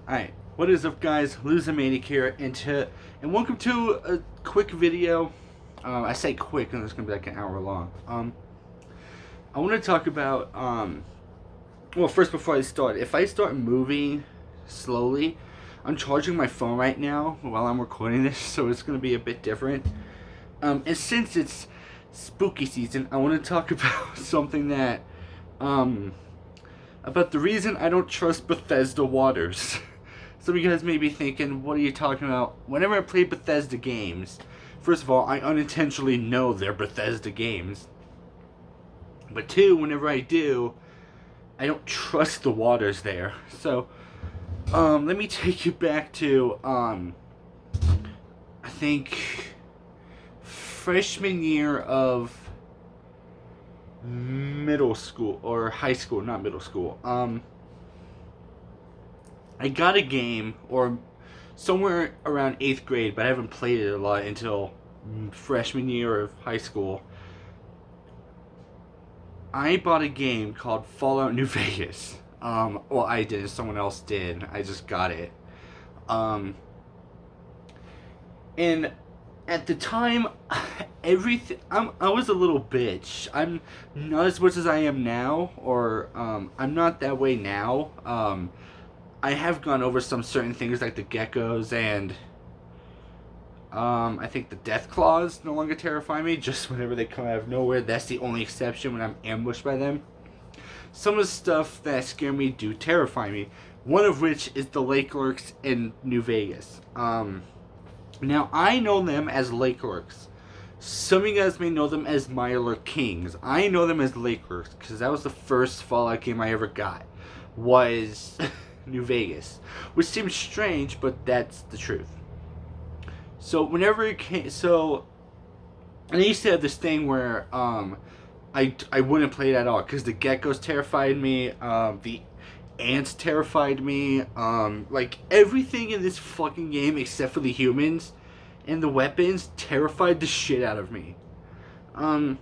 Alright, what is up guys, Losomaniac here, and welcome to a quick video. I say quick and it's going to be like an hour long. I want to talk about, well first before I start, if I start moving slowly, I'm charging my phone right now while I'm recording this, so it's going to be a bit different. And since it's spooky season, I want to talk about something that, about the reason I don't trust Bethesda waters. Some of you guys may be thinking, what are you talking about? Whenever I play Bethesda games, first of all, I unintentionally know they're Bethesda games. But two, whenever I do, I don't trust the waters there. So, let me take you back to, I think, freshman year of middle school, or high school, not middle school. I got a game, or somewhere around 8th grade, but I haven't played it a lot until freshman year of high school. I bought a game called Fallout New Vegas. Well, I didn't, someone else did. I just got it. And at the time, I was a little bitch. I'm not as much as I am now, or I'm not that way now. I have gone over some certain things like the geckos and I think the death claws no longer terrify me, just whenever they come out of nowhere. That's the only exception, when I'm ambushed by them. Some of the stuff that scare me do terrify me, one of which is the lake lurks in New Vegas. Now I know them as lake lurks. Some of you guys may know them as Mirelurk Kings. I know them as lake lurks because that was the first Fallout game I ever got, was New Vegas, which seems strange, but that's the truth. So whenever it came, and I used to have this thing where I wouldn't play it at all because the geckos terrified me, the ants terrified me, like everything in this fucking game except for the humans and the weapons terrified the shit out of me. Well,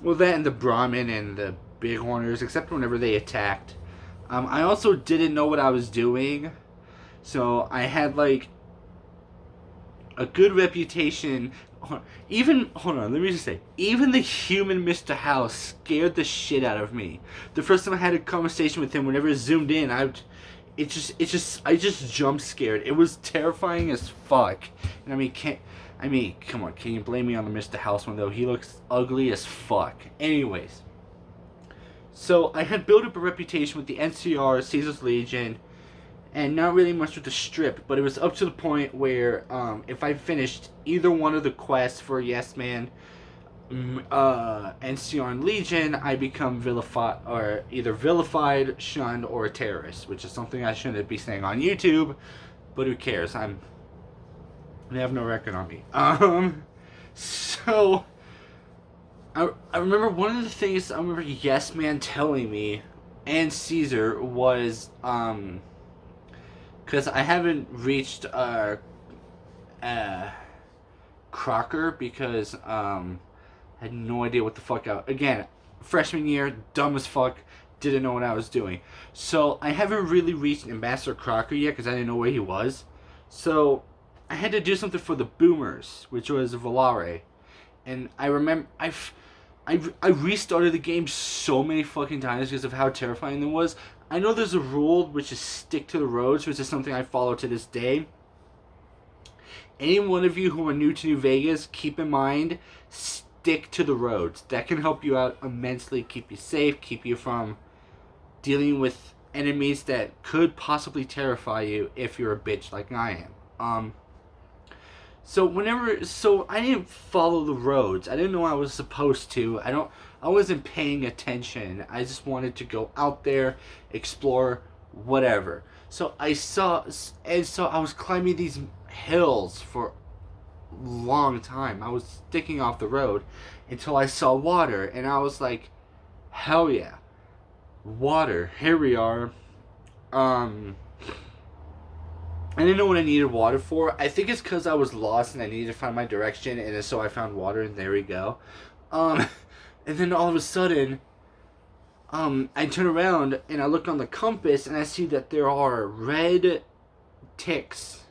that and the Brahmin and the Bighorners, except whenever they attacked. I also didn't know what I was doing, so I had like a good reputation. Even, hold on, let me just say, even the human Mr. House scared the shit out of me. The first time I had a conversation with him, whenever it zoomed in, I just jump scared. It was terrifying as fuck. And come on, can you blame me on the Mr. House one though? He looks ugly as fuck. Anyways. So I had built up a reputation with the NCR, Caesar's Legion, and not really much with the Strip, but it was up to the point where if I finished either one of the quests for Yes Man, NCR and Legion, I become vilified, or either vilified, shunned, or a terrorist, which is something I shouldn't be saying on YouTube, but who cares? I have no record on me. So I remember one of the things I remember Yes Man telling me, and Caesar, was, because I haven't reached, Crocker, because, I had no idea what the fuck again, freshman year, dumb as fuck, didn't know what I was doing. So, I haven't really reached Ambassador Crocker yet, because I didn't know where he was. So, I had to do something for the Boomers, which was Volare. And I remember, I restarted the game so many fucking times because of how terrifying it was. I know there's a rule which is stick to the roads, which is something I follow to this day. Any one of you who are new to New Vegas, keep in mind, stick to the roads. That can help you out immensely, keep you safe, keep you from dealing with enemies that could possibly terrify you if you're a bitch like I am. So I didn't follow the roads. I didn't know I was supposed to. I wasn't paying attention. I just wanted to go out there, explore, whatever. So I was climbing these hills for a long time. I was sticking off the road until I saw water, and I was like, hell yeah, water. Here we are. I didn't know what I needed water for. I think it's because I was lost and I needed to find my direction, and so I found water, and there we go. And then all of a sudden, I turn around and I look on the compass and I see that there are red ticks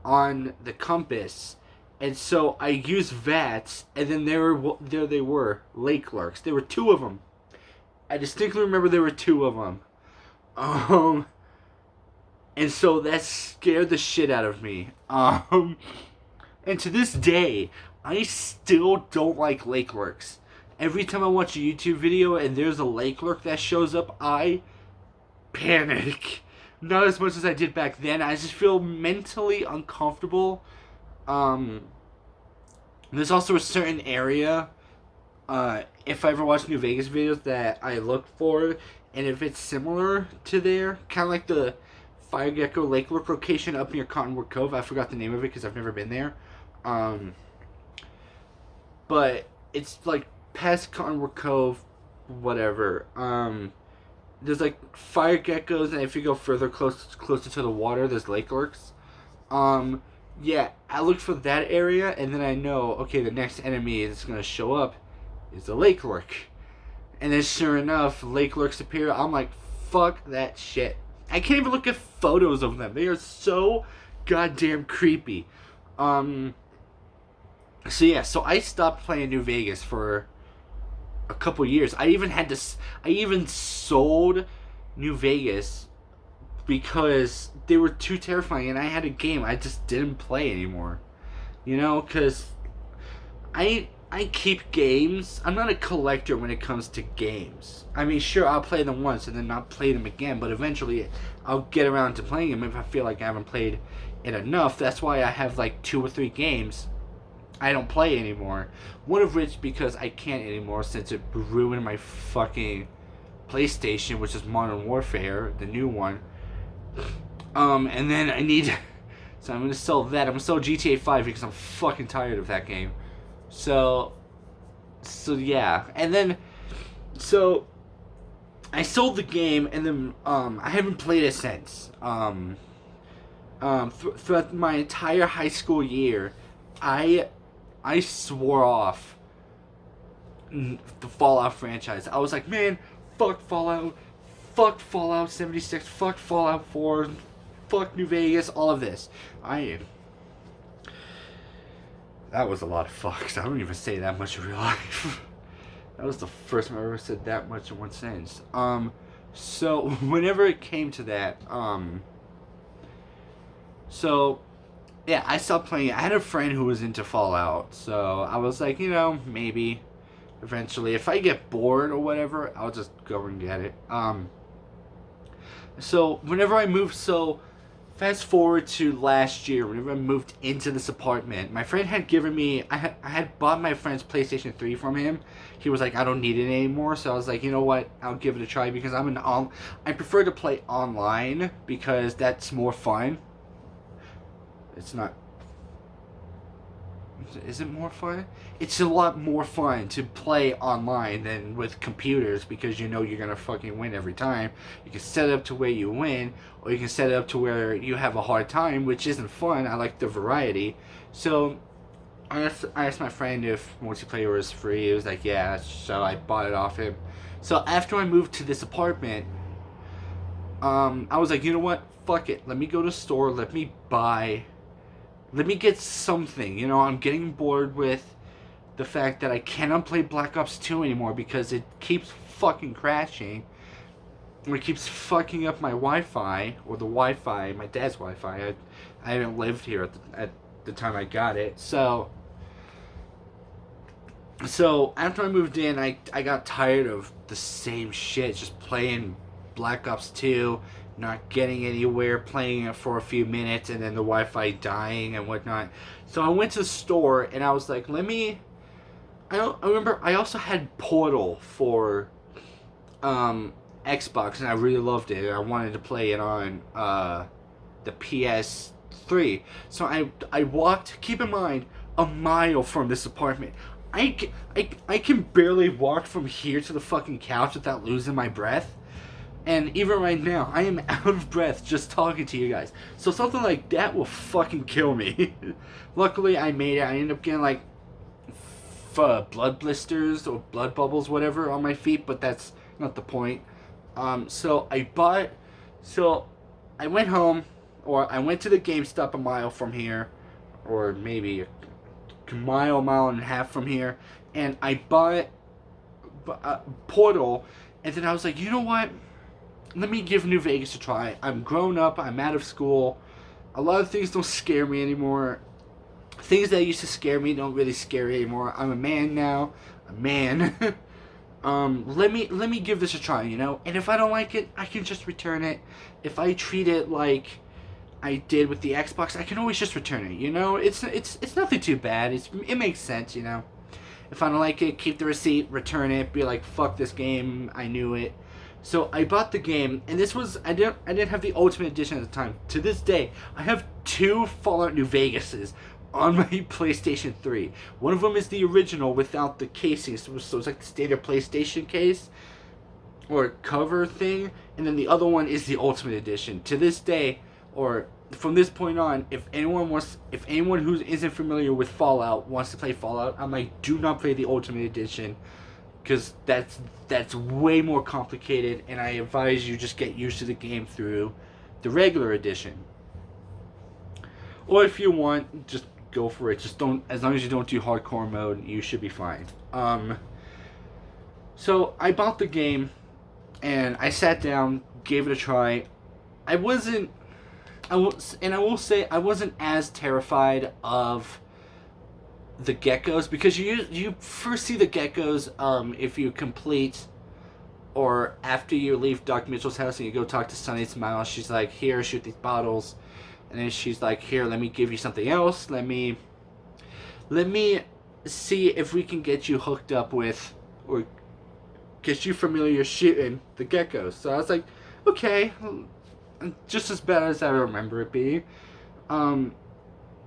on the compass, and so I used that, and then there they were, lake lurks. There were two of them. I distinctly remember there were two of them. And so that scared the shit out of me. And to this day, I still don't like lake lurks. Every time I watch a YouTube video and there's a lake lurk that shows up, I panic. Not as much as I did back then. I just feel mentally uncomfortable. There's also a certain area, if I ever watch New Vegas videos, that I look for, and if it's similar to there, kind of like the Fire Gecko Lake Lurk location up near Cottonwood Cove. I forgot the name of it because I've never been there. But it's like past Cottonwood Cove, whatever. There's like fire geckos, and if you go further closer to the water, there's lake lurks. Yeah, I look for that area, and then I know, okay, the next enemy that's gonna show up is the lake lurk. And then sure enough, lake lurks appear. I'm like, fuck that shit. I can't even look at photos of them. They are so goddamn creepy. So yeah, so I stopped playing New Vegas for a couple years. I even sold New Vegas because they were too terrifying, and I had a game I just didn't play anymore. You know, because I keep games. I'm not a collector when it comes to games. I mean, sure, I'll play them once and then not play them again, but eventually I'll get around to playing them if I feel like I haven't played it enough. That's why I have like 2 or 3 games I don't play anymore. One of which because I can't anymore since it ruined my fucking PlayStation, which is Modern Warfare, the new one. And then I need... So I'm going to sell that. I'm going to sell GTA 5 because I'm fucking tired of that game. So yeah. And then... So... I sold the game, and then I haven't played it since. Throughout my entire high school year, I swore off the Fallout franchise. I was like, man, fuck Fallout 76, fuck Fallout 4, fuck New Vegas, all of this. That was a lot of fucks. I don't even say that much in real life. That was the first time I ever said that much in one sentence. So whenever it came to that, so yeah, I stopped playing it. I had a friend who was into Fallout, so I was like, you know, maybe eventually, if I get bored or whatever, I'll just go and get it. So whenever I moved, so fast forward to last year, whenever I moved into this apartment, my friend had given me, I had bought my friend's PlayStation 3 from him. He was like, I don't need it anymore, so I was like, you know what, I'll give it a try, because I prefer to play online, because that's more fun. It's not... Is it more fun? It's a lot more fun to play online than with computers, because you know you're gonna fucking win every time. You can set it up to where you win, or you can set it up to where you have a hard time, which isn't fun. I like the variety. So I asked my friend if multiplayer was free. He was like, yeah, so I bought it off him. So after I moved to this apartment, I was like, you know what? Fuck it. Let me go to the store. Let me get something. You know, I'm getting bored with the fact that I cannot play Black Ops 2 anymore because it keeps fucking crashing. Or it keeps fucking up my Wi-Fi, or the Wi-Fi, my dad's Wi-Fi. I haven't lived here at the time I got it. So after I moved in, I got tired of the same shit, just playing Black Ops 2, not getting anywhere, playing it for a few minutes, and then the Wi-Fi dying and whatnot. So I went to the store, and I was like, I remember I also had Portal for Xbox, and I really loved it. I wanted to play it on the PS3. So I walked, keep in mind, a mile from this apartment. I can barely walk from here to the fucking couch without losing my breath. And even right now, I am out of breath just talking to you guys. So something like that will fucking kill me. Luckily, I made it. I ended up getting like blood blisters or blood bubbles, whatever, on my feet. But that's not the point. So I went home. or I went to the GameStop a mile from here, or maybe a mile and a half from here, and I bought Portal, and then I was like, you know what? Let me give New Vegas a try. I'm grown up. I'm out of school. A lot of things don't scare me anymore. Things that used to scare me don't really scare me anymore. I'm a man now. A man. Let me give this a try, you know? And if I don't like it, I can just return it. If I treat it like I did with the Xbox, I can always just return it, you know? It's nothing too bad. It makes sense, you know? If I don't like it, keep the receipt, return it, be like, fuck this game, I knew it. So I bought the game, and this was, I didn't have the Ultimate Edition at the time. To this day, I have 2 Fallout New Vegases on my PlayStation 3. One of them is the original without the casing, so it's like the standard PlayStation case or cover thing, and then the other one is the Ultimate Edition. To this day, or from this point on, if anyone who isn't familiar with Fallout wants to play Fallout, I'm like, do not play the Ultimate Edition, because that's way more complicated, and I advise you just get used to the game through the regular edition. Or if you want, just go for it. Just don't, as long as you don't do hardcore mode, you should be fine. So I bought the game, and I sat down, gave it a try. I will say I wasn't as terrified of the geckos, because you first see the geckos if you complete, or after you leave Doc Mitchell's house and you go talk to Sunny Smile. She's like, here, shoot these bottles, and then she's like, here, let me give you something else. Let me see if we can get you hooked up with, or get you familiar shooting the geckos. So I was like, okay, just as bad as I remember it being.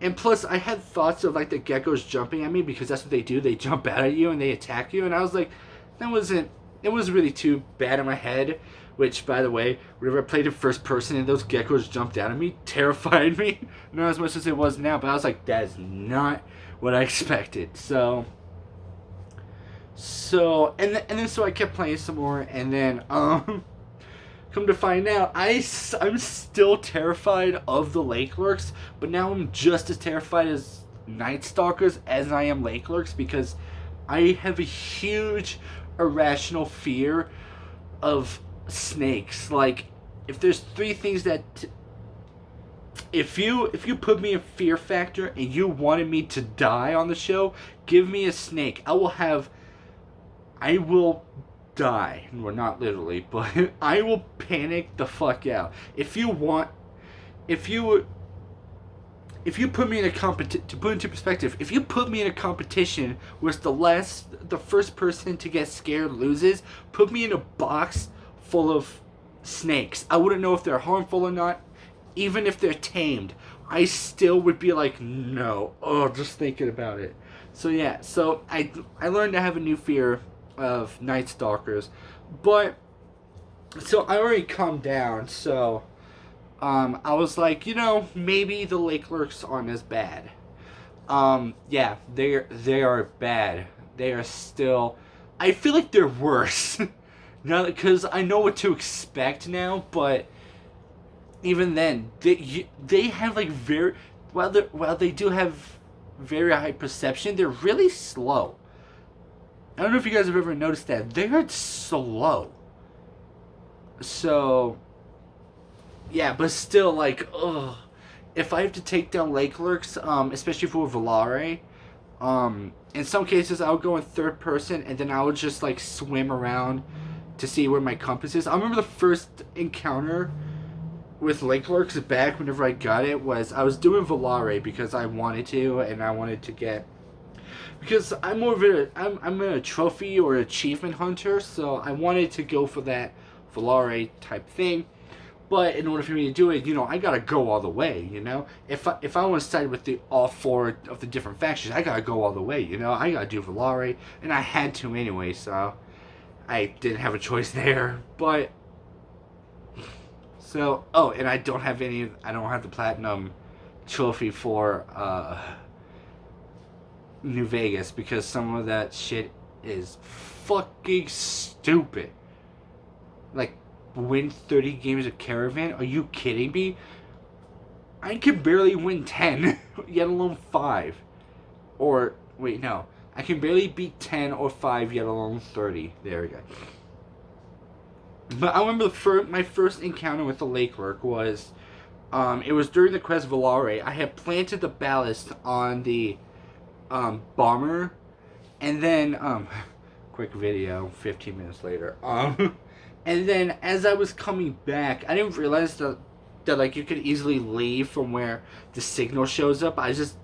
And plus, I had thoughts of like the geckos jumping at me, because that's what they do. They jump out at you and they attack you. And I was like, it wasn't really too bad in my head. Which, by the way, whenever I played in first person and those geckos jumped out at me, terrified me. Not as much as it was now, but I was like, that is not what I expected. So and then I kept playing some more, and then come to find out, I'm still terrified of the Lake Lurks, but now I'm just as terrified as Night Stalkers as I am Lake Lurks, because I have a huge irrational fear of snakes. Like, if there's 3 things that... If you put me in fear factor and you wanted me to die on the show, give me a snake. I will die. Well, not literally, but I will panic the fuck out. If you put me in a to put into perspective, if you put me in a competition where the first person to get scared loses, put me in a box full of snakes. I wouldn't know if they're harmful or not. Even if they're tamed, I still would be like, no. Oh, just thinking about it. So yeah, so I learned to have a new fear of Night Stalkers, but so I already calmed down. So I was like, you know, maybe the Lake Lurks aren't as bad. Yeah, they are bad. They are still. I feel like they're worse now, because I know what to expect now. But even then, they have like while they do have very high perception, they're really slow. I don't know if you guys have ever noticed that. They're slow. So, yeah, but still, like, ugh. If I have to take down Lake Lurks, especially for Volare, in some cases I would go in third person, and then I would just, like, swim around to see where my compass is. I remember the first encounter with Lake Lurks back whenever I got it was I was doing Volare because I wanted to, and I wanted to get... Because I'm more of I'm a trophy or achievement hunter, so I wanted to go for that Volare type thing. But in order for me to do it, you know, I gotta go all the way, you know? If I want to side with all 4 of the different factions, I gotta go all the way, you know? I gotta do Volare, and I had to anyway, so I didn't have a choice there. But so, oh, and I don't have the platinum trophy for New Vegas, because some of that shit is fucking stupid. Like, win 30 games of Caravan? Are you kidding me? I can barely win 10, yet alone 5. Or, wait, no. I can barely beat 10 or 5, yet alone 30. There we go. But I remember my first encounter with the lake lurk was, it was during the quest Valare. I had planted the ballast on the bomber, and then, quick video, 15 minutes later. And then as I was coming back, I didn't realize that like you could easily leave from where the signal shows up. I just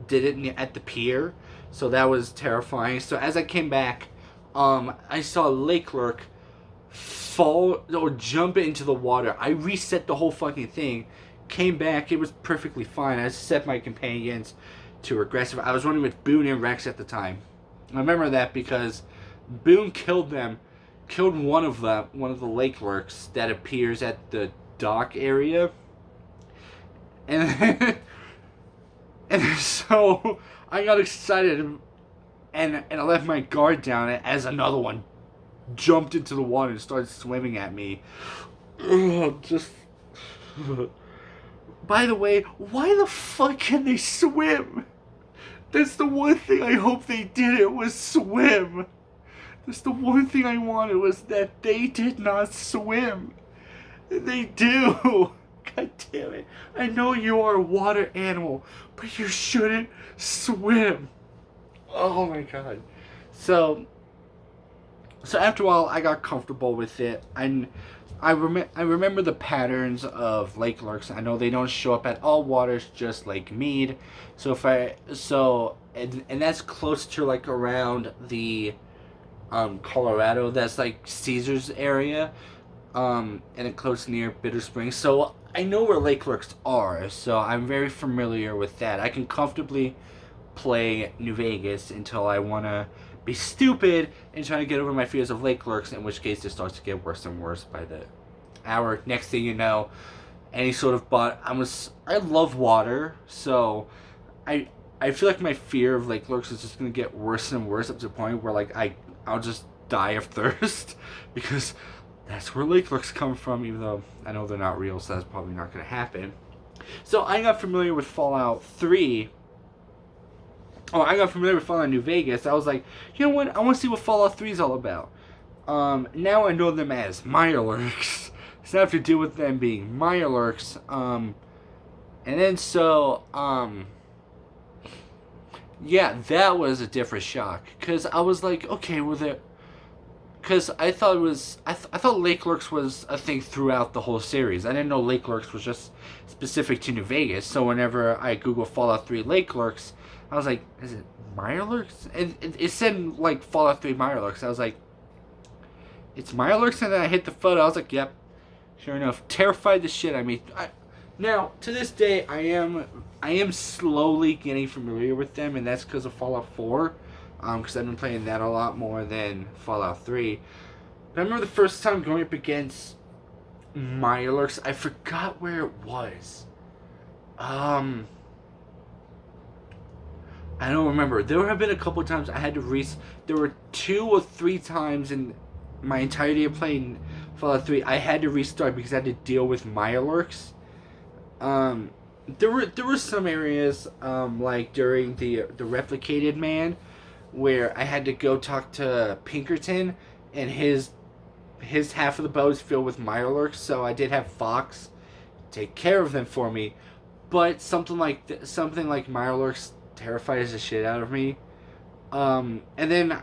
did it at the pier, so that was terrifying. So as I came back, I saw a lake lurk fall or jump into the water. I reset the whole fucking thing, came back, it was perfectly fine. I set my companions to aggressive. I was running with Boone and Rex at the time. I remember that because Boone killed one of the lake lurks that appears at the dock area, and so I got excited and I left my guard down as another one jumped into the water and started swimming at me. Just by the way, why the fuck can they swim? That's the one thing I hope they did, it was swim. That's the one thing I wanted, was that they did not swim. They do. God damn it. I know you are a water animal, but you shouldn't swim. Oh my god. So after a while, I got comfortable with it. I remember the patterns of lake lurks. I know they don't show up at all waters, just Lake Mead. And that's close to like around the Colorado. That's like Caesar's area. And it close near Bitter Springs. So I know where lake lurks are. So I'm very familiar with that. I can comfortably play New Vegas until I want to be stupid and try to get over my fears of lake lurks, in which case it starts to get worse and worse by the hour. Next thing you know, any sort of I love water, so I feel like my fear of lake lurks is just gonna get worse and worse up to the point where like I'll just die of thirst because that's where lake lurks come from, even though I know they're not real, so that's probably not gonna happen. So I got familiar with Fallout 3. I got familiar with Fallout New Vegas. I was like, you know what? I want to see what Fallout 3 is all about. Now I know them as Mirelurks. So I have to deal with them being Mirelurks. And then yeah, that was a different shock. Because I was like, okay, well, because I thought I thought Lake Lurks was a thing throughout the whole series. I didn't know Lake Lurks was just specific to New Vegas. So whenever I Google Fallout 3 Lake Lurks, I was like, is it Mirelurks? And it said like Fallout 3 Mirelurks. I was like, it's Mirelurks? And then I hit the photo. I was like, yep. Sure enough, terrified the shit. I mean, now to this day, I am slowly getting familiar with them, and that's because of Fallout 4. Because I've been playing that a lot more than Fallout 3. But I remember the first time going up against Mirelurks. I forgot where it was. I don't remember. There have been a couple of times I had to there were 2 or 3 times in my entirety of playing Fallout 3 I had to restart because I had to deal with Mirelurks. There were some areas like during the Replicated Man where I had to go talk to Pinkerton, and his half of the boat is filled with Mirelurks, so I did have Fox take care of them for me. But something like Mirelurks terrifies the shit out of me. And then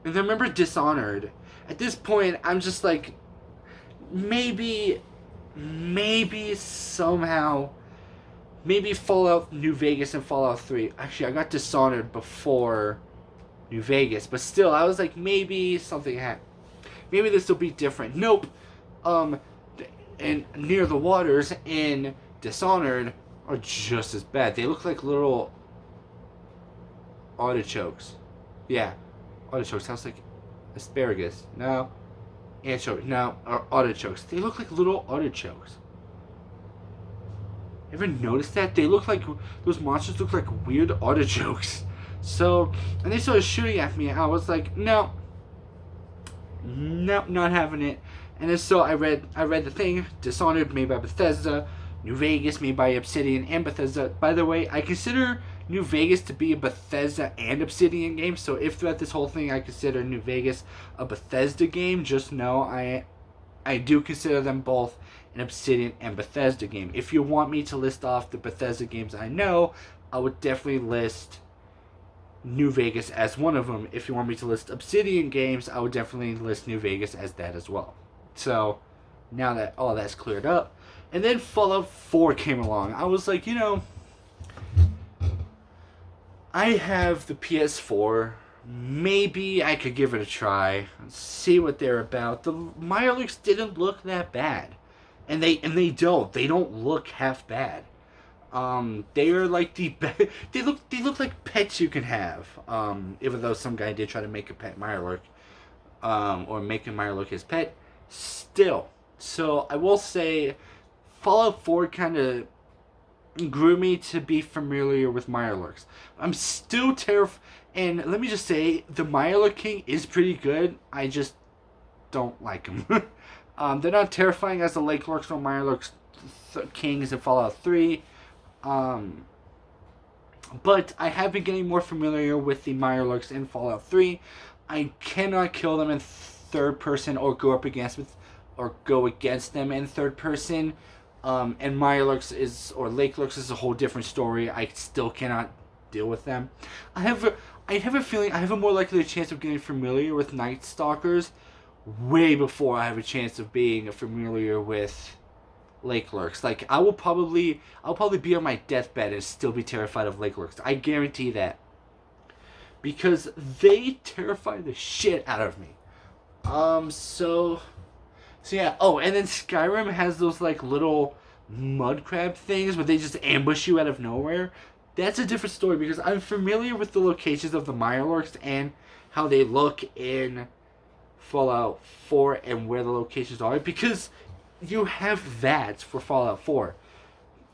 remember Dishonored. At this point, I'm just like, maybe somehow, maybe Fallout New Vegas and Fallout 3. Actually, I got Dishonored before New Vegas, but still, I was like, maybe something happened. Maybe this will be different. Nope. And Near the Waters in Dishonored are just as bad. They look like little artichokes. Yeah, artichokes. Sounds like asparagus. No. Anchovy. No. Artichokes. They look like little artichokes. Ever noticed that? They look like, those monsters look like weird artichokes. So, and they started shooting at me. I was like, no, not having it. And then so I read the thing, Dishonored, made by Bethesda, New Vegas made by Obsidian and Bethesda. By the way, I consider New Vegas to be a Bethesda and Obsidian game, so if throughout this whole thing I consider New Vegas a Bethesda game, just know I do consider them both an Obsidian and Bethesda game. If you want me to list off the Bethesda games I know, I would definitely list New Vegas as one of them. If you want me to list Obsidian games, I would definitely list New Vegas as that as well. So, now that all that's cleared up, and then Fallout 4 came along. I was like, I have the PS4. Maybe I could give it a try and see what they're about. The Mirelurks didn't look that bad, and they don't look half bad. They are like they look like pets you can have. Even though some guy did try to make a pet Mirelurk, or make a Mirelurk his pet, still. So I will say, Fallout 4 kind of grew me to be familiar with Mirelurks. I'm still terrified, and let me just say, the Mirelurk King is pretty good. I just don't like him. They're not terrifying as the Lake Lurks or Mirelurks Kings in Fallout 3. But I have been getting more familiar with the Mirelurks in Fallout 3. I cannot kill them in third person or go against them in third person. And Mirelurks Lake Lurks is a whole different story. I still cannot deal with them. I have a feeling I have a more likely chance of getting familiar with Night Stalkers way before I have a chance of being familiar with Lake Lurks. Like, I'll probably be on my deathbed and still be terrified of Lake Lurks. I guarantee that. Because they terrify the shit out of me. So yeah. Oh, and then Skyrim has those like little mud crab things where they just ambush you out of nowhere. That's a different story because I'm familiar with the locations of the Mirelurks and how they look in Fallout 4 and where the locations are, because you have that for Fallout 4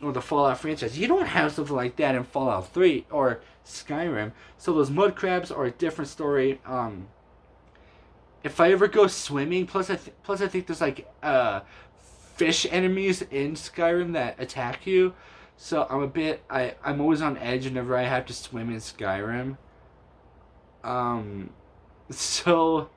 or the Fallout franchise. You don't have something like that in Fallout 3 or Skyrim. So those mud crabs are a different story. If I ever go swimming, plus I think there's like fish enemies in Skyrim that attack you. So I'm always on edge whenever I have to swim in Skyrim. So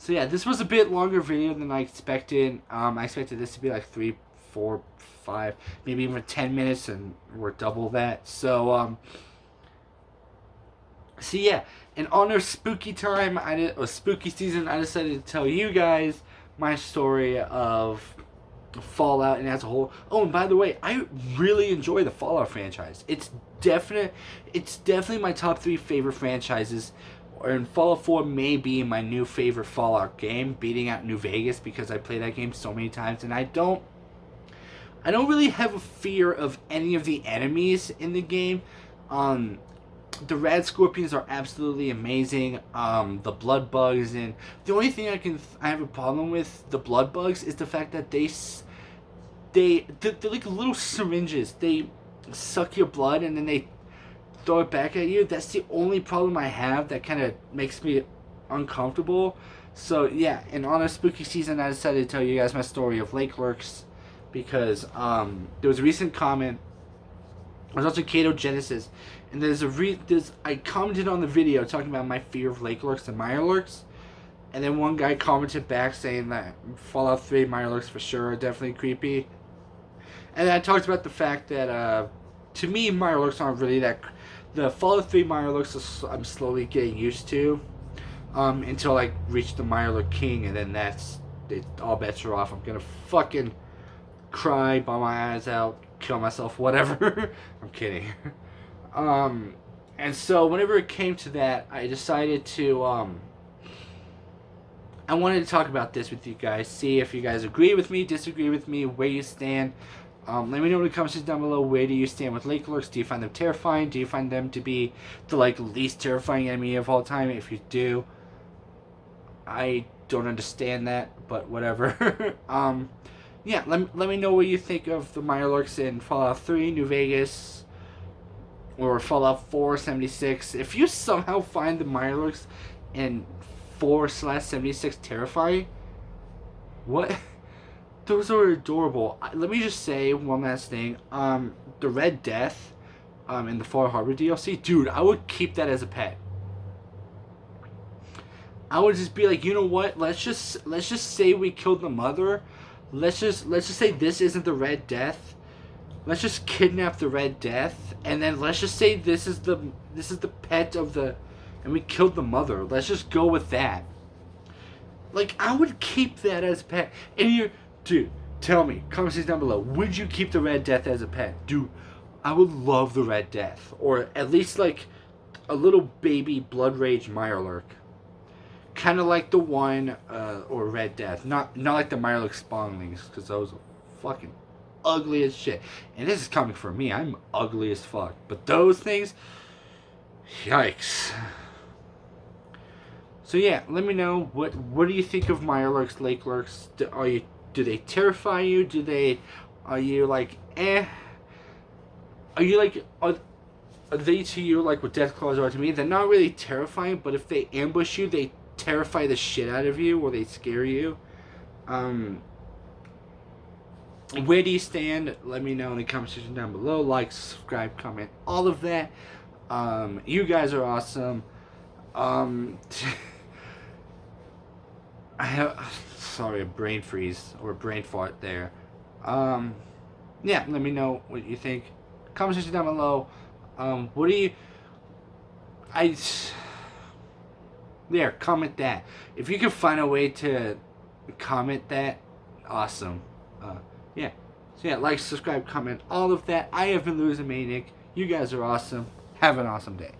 yeah, this was a bit longer video than I expected. I expected this to be like 3, 4, 5, maybe even 10 minutes, and we're double that. So yeah, in honor of spooky time, spooky season, I decided to tell you guys my story of Fallout and as a whole. Oh, and by the way, I really enjoy the Fallout franchise. It's definitely my top 3 favorite franchises. And Fallout 4 may be my new favorite Fallout game, beating out New Vegas, because I play that game so many times, and I don't really have a fear of any of the enemies in the game. The rad scorpions are absolutely amazing. The blood bugs, and the only thing I have a problem with the blood bugs is the fact that they're like little syringes. They suck your blood and then they throw it back at you. That's the only problem I have that kind of makes me uncomfortable. So yeah, in honor of spooky season, I decided to tell you guys my story of Lake Lurks, because there was a recent comment. I was watching Kato Genesis, and I commented on the video talking about my fear of Lake Lurks and Mirelurks, and then one guy commented back saying that Fallout 3 Mirelurks for sure are definitely creepy. And then I talked about the fact that to me Mirelurks aren't really that. The Fallout 3 Mirelurks I'm slowly getting used to, until I reach the Mirelurk King, and then all bets are off. I'm gonna fucking cry, bawl my eyes out, kill myself, whatever. I'm kidding. And so whenever it came to that, I decided to I wanted to talk about this with you guys, see if you guys agree with me, disagree with me, where you stand. Let me know in the comments down below, where do you stand with Lake Lurks? Do you find them terrifying? Do you find them to be the least terrifying enemy of all time? If you do, I don't understand that, but whatever. Yeah, let me know what you think of the Mirelurks in Fallout 3, New Vegas, or Fallout 4, 76. If you somehow find the Mirelurks in 4/76 terrifying, what those are adorable. Let me just say one last thing. The Red Death, in the Far Harbor DLC, dude, I would keep that as a pet. I would just be like, you know what? Let's just say we killed the mother. Let's just say this isn't the Red Death. Let's just kidnap the Red Death, and then let's just say this is the pet of the, and we killed the mother. Let's just go with that. Like, I would keep that as a pet. And you, dude, tell me, comments down below. Would you keep the Red Death as a pet, dude? I would love the Red Death, or at least like a little baby Blood Rage Mirelurk. Kind of like the one, or Red Death. Not like the Mirelurk spawnlings, because those are fucking ugly as shit. And this is coming from me. I'm ugly as fuck. But those things, yikes. So yeah, let me know what do you think of Mirelurks, Lake Lurks? Do they terrify you? Are you like eh? Are you like are they to you like what Deathclaws are to me? They're not really terrifying, but if they ambush you, they terrify the shit out of you, or they scare you. Where do you stand? Let me know in the comment section down below. Like, subscribe, comment, all of that. You guys are awesome. I have, sorry, a brain freeze or a brain fart there. Yeah, let me know what you think. Comment section down below. What do you? There, comment that. If you can find a way to comment that, awesome. Yeah. So yeah, like, subscribe, comment, all of that. I have been Losing Maniac. You guys are awesome. Have an awesome day.